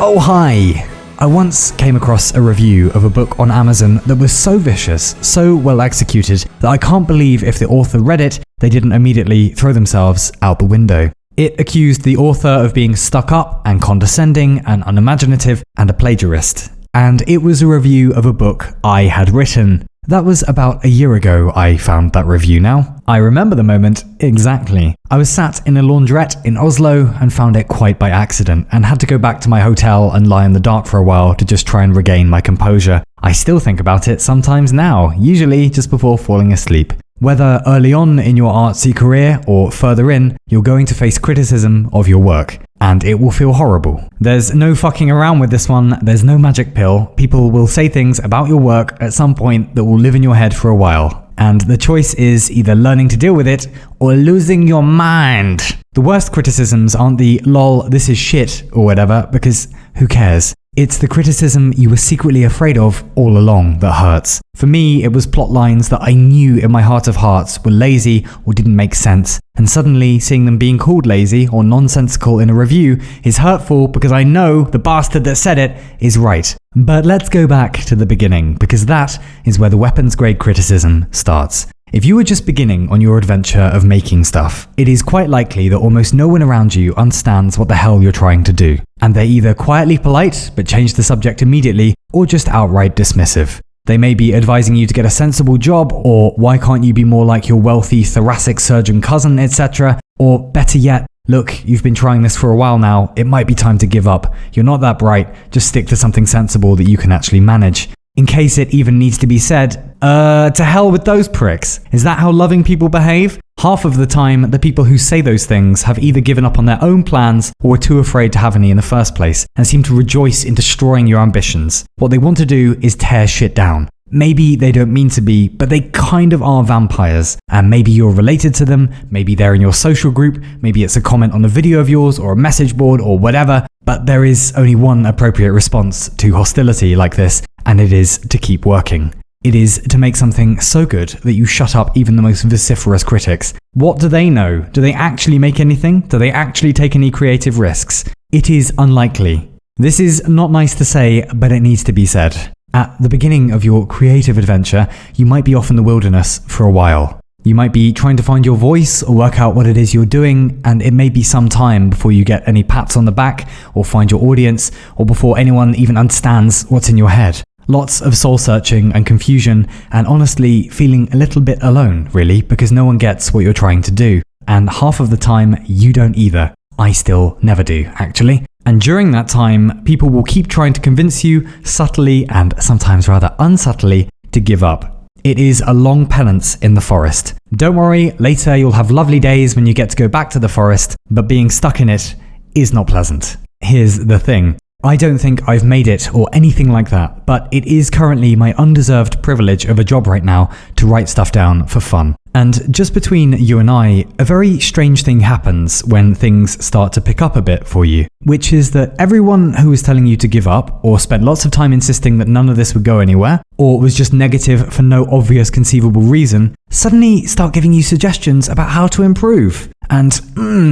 Oh hi! I once came across a review of a book on Amazon that was so vicious, so well executed, that I can't believe if the author read it, they didn't immediately throw themselves out the window. It accused the author of being stuck up and condescending and unimaginative and a plagiarist. And it was a review of a book I had written. That was about a year ago I found that review now. I remember the moment exactly. I was sat in a laundrette in Oslo and found it quite by accident and had to go back to my hotel and lie in the dark for a while to just try and regain my composure. I still think about it sometimes now, usually just before falling asleep. Whether early on in your artsy career or further in, you're going to face criticism of your work. And it will feel horrible. There's no fucking around with this one, there's no magic pill. People will say things about your work at some point that will live in your head for a while. And the choice is either learning to deal with it or losing your mind. The worst criticisms aren't the lol, this is shit or whatever, because who cares? It's the criticism you were secretly afraid of all along that hurts. For me, it was plot lines that I knew in my heart of hearts were lazy or didn't make sense. And suddenly, seeing them being called lazy or nonsensical in a review is hurtful because I know the bastard that said it is right. But let's go back to the beginning, because that is where the weapons-grade criticism starts. If you were just beginning on your adventure of making stuff, it is quite likely that almost no one around you understands what the hell you're trying to do. And they're either quietly polite, but change the subject immediately, or just outright dismissive. They may be advising you to get a sensible job, or why can't you be more like your wealthy thoracic surgeon cousin, etc. Or better yet, look, you've been trying this for a while now, it might be time to give up. You're not that bright, just stick to something sensible that you can actually manage. In case it even needs to be said, to hell with those pricks. Is that how loving people behave? Half of the time, the people who say those things have either given up on their own plans or are too afraid to have any in the first place and seem to rejoice in destroying your ambitions. What they want to do is tear shit down. Maybe they don't mean to be, but they kind of are vampires. And maybe you're related to them, maybe they're in your social group, maybe it's a comment on a video of yours or a message board or whatever. But there is only one appropriate response to hostility like this, and it is to keep working. It is to make something so good that you shut up even the most vociferous critics. What do they know? Do they actually make anything? Do they actually take any creative risks? It is unlikely. This is not nice to say, but it needs to be said. At the beginning of your creative adventure, you might be off in the wilderness for a while. You might be trying to find your voice or work out what it is you're doing, and it may be some time before you get any pats on the back or find your audience or before anyone even understands what's in your head. Lots of soul searching and confusion, and honestly feeling a little bit alone, really, because no one gets what you're trying to do. And half of the time, you don't either. I still never do, actually. And during that time, people will keep trying to convince you, subtly and sometimes rather unsubtly, to give up. It is a long penance in the forest. Don't worry, later you'll have lovely days when you get to go back to the forest, but being stuck in it is not pleasant. Here's the thing. I don't think I've made it or anything like that, but it is currently my undeserved privilege of a job right now to write stuff down for fun. And just between you and I, a very strange thing happens when things start to pick up a bit for you, which is that everyone who was telling you to give up, or spent lots of time insisting that none of this would go anywhere, or was just negative for no obvious conceivable reason, suddenly start giving you suggestions about how to improve. And,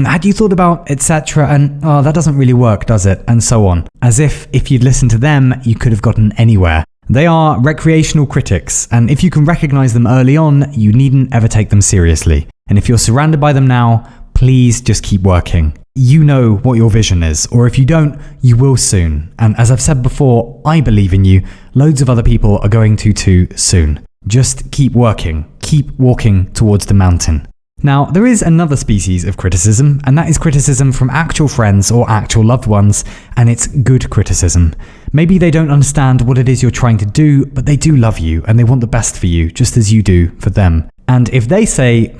had you thought about, etc., and, oh, that doesn't really work, does it? And so on. As if you'd listened to them, you could have gotten anywhere. They are recreational critics, and if you can recognize them early on, you needn't ever take them seriously. And if you're surrounded by them now, please just keep working. You know what your vision is, or if you don't, you will soon. And as I've said before, I believe in you. Loads of other people are going to too soon. Just keep working. Keep walking towards the mountain. Now, there is another species of criticism, and that is criticism from actual friends or actual loved ones, and it's good criticism. Maybe they don't understand what it is you're trying to do, but they do love you, and they want the best for you, just as you do for them. And if they say,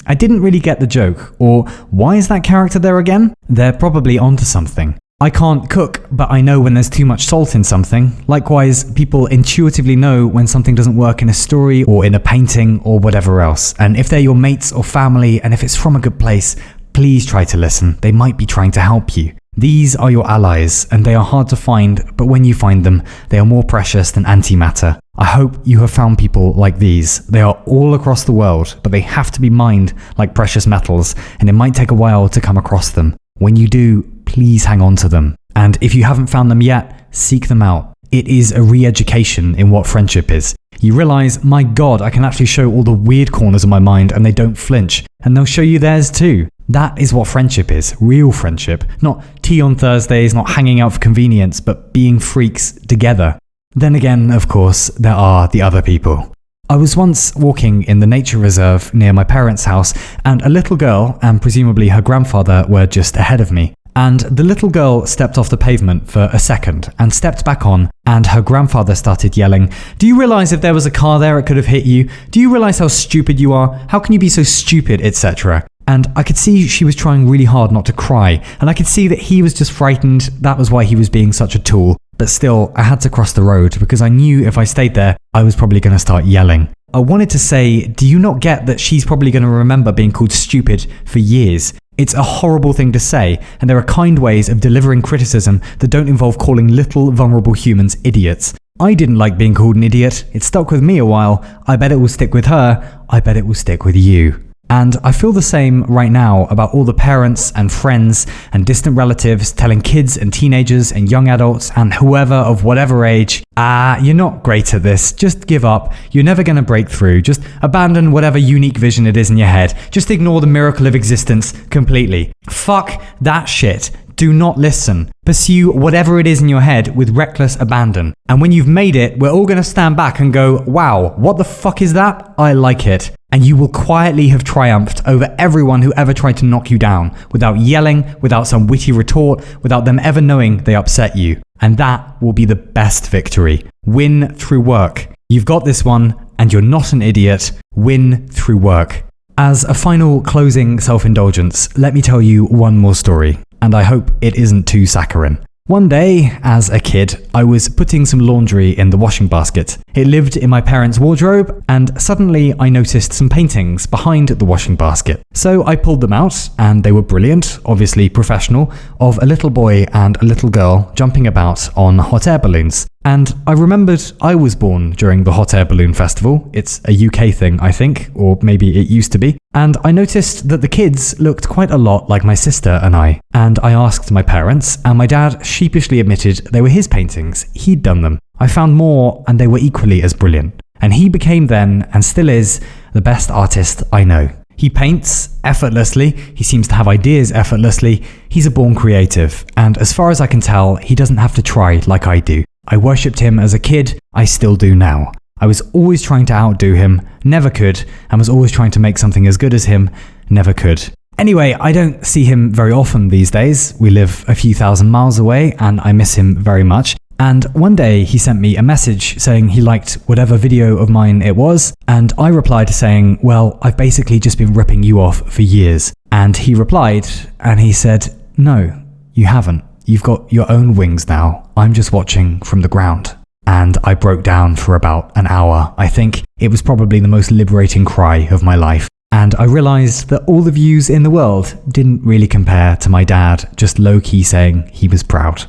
I didn't really get the joke, or why is that character there again? They're probably onto something. I can't cook, but I know when there's too much salt in something. Likewise, people intuitively know when something doesn't work in a story or in a painting or whatever else. And if they're your mates or family, and if it's from a good place, please try to listen. They might be trying to help you. These are your allies, and they are hard to find, but when you find them, they are more precious than antimatter. I hope you have found people like these. They are all across the world, but they have to be mined like precious metals, and it might take a while to come across them. When you do, please hang on to them. And if you haven't found them yet, seek them out. It is a re-education in what friendship is. You realize, my God, I can actually show all the weird corners of my mind and they don't flinch. And they'll show you theirs too. That is what friendship is, real friendship. Not tea on Thursdays, not hanging out for convenience, but being freaks together. Then again, of course, there are the other people. I was once walking in the nature reserve near my parents' house, and a little girl, and presumably her grandfather, were just ahead of me. And the little girl stepped off the pavement for a second and stepped back on, and her grandfather started yelling, "Do you realize if there was a car there it could have hit you? Do you realize how stupid you are? How can you be so stupid, etc." And I could see she was trying really hard not to cry, and I could see that he was just frightened. That was why he was being such a tool. But still, I had to cross the road because I knew if I stayed there, I was probably going to start yelling. I wanted to say, do you not get that she's probably going to remember being called stupid for years? It's a horrible thing to say, and there are kind ways of delivering criticism that don't involve calling little vulnerable humans idiots. I didn't like being called an idiot. It stuck with me a while. I bet it will stick with her. I bet it will stick with you. And I feel the same right now about all the parents and friends and distant relatives telling kids and teenagers and young adults and whoever of whatever age, you're not great at this, just give up, you're never going to break through, just abandon whatever unique vision it is in your head, just ignore the miracle of existence completely. Fuck that shit. Do not listen. Pursue whatever it is in your head with reckless abandon. And when you've made it, we're all going to stand back and go, wow, what the fuck is that? I like it. And you will quietly have triumphed over everyone who ever tried to knock you down, without yelling, without some witty retort, without them ever knowing they upset you. And that will be the best victory. Win through work. You've got this one, and you're not an idiot. Win through work. As a final closing self-indulgence, let me tell you one more story. And I hope it isn't too saccharine. One day, as a kid, I was putting some laundry in the washing basket. It lived in my parents' wardrobe, and suddenly I noticed some paintings behind the washing basket. So I pulled them out, and they were brilliant, obviously professional, of a little boy and a little girl jumping about on hot air balloons. And I remembered I was born during the Hot Air Balloon Festival. It's a UK thing, I think, or maybe it used to be. And I noticed that the kids looked quite a lot like my sister and I. And I asked my parents, and my dad sheepishly admitted they were his paintings. He'd done them. I found more, and they were equally as brilliant. And he became then, and still is, the best artist I know. He paints effortlessly, he seems to have ideas effortlessly, he's a born creative, and as far as I can tell, he doesn't have to try like I do. I worshipped him as a kid, I still do now. I was always trying to outdo him, never could, and was always trying to make something as good as him, never could. Anyway, I don't see him very often these days. We live a few thousand miles away, and I miss him very much. And one day he sent me a message saying he liked whatever video of mine it was, and I replied saying, well, I've basically just been ripping you off for years. And he replied, and he said, no, you haven't. You've got your own wings now. I'm just watching from the ground. And I broke down for about an hour. I think it was probably the most liberating cry of my life. And I realized that all the views in the world didn't really compare to my dad just low-key saying he was proud.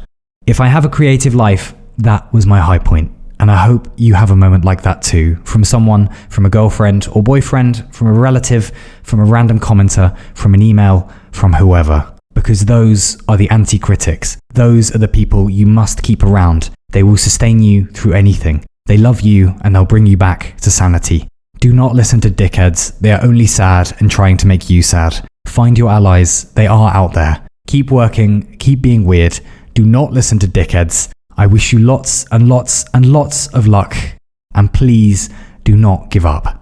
If I have a creative life, that was my high point. And I hope you have a moment like that too, from someone, from a girlfriend or boyfriend, from a relative, from a random commenter, from an email, from whoever. Because those are the anti-critics. Those are the people you must keep around. They will sustain you through anything. They love you and they'll bring you back to sanity. Do not listen to dickheads. They are only sad and trying to make you sad. Find your allies. They are out there. Keep working. Keep being weird. Do not listen to dickheads. I wish you lots and lots and lots of luck. And please do not give up.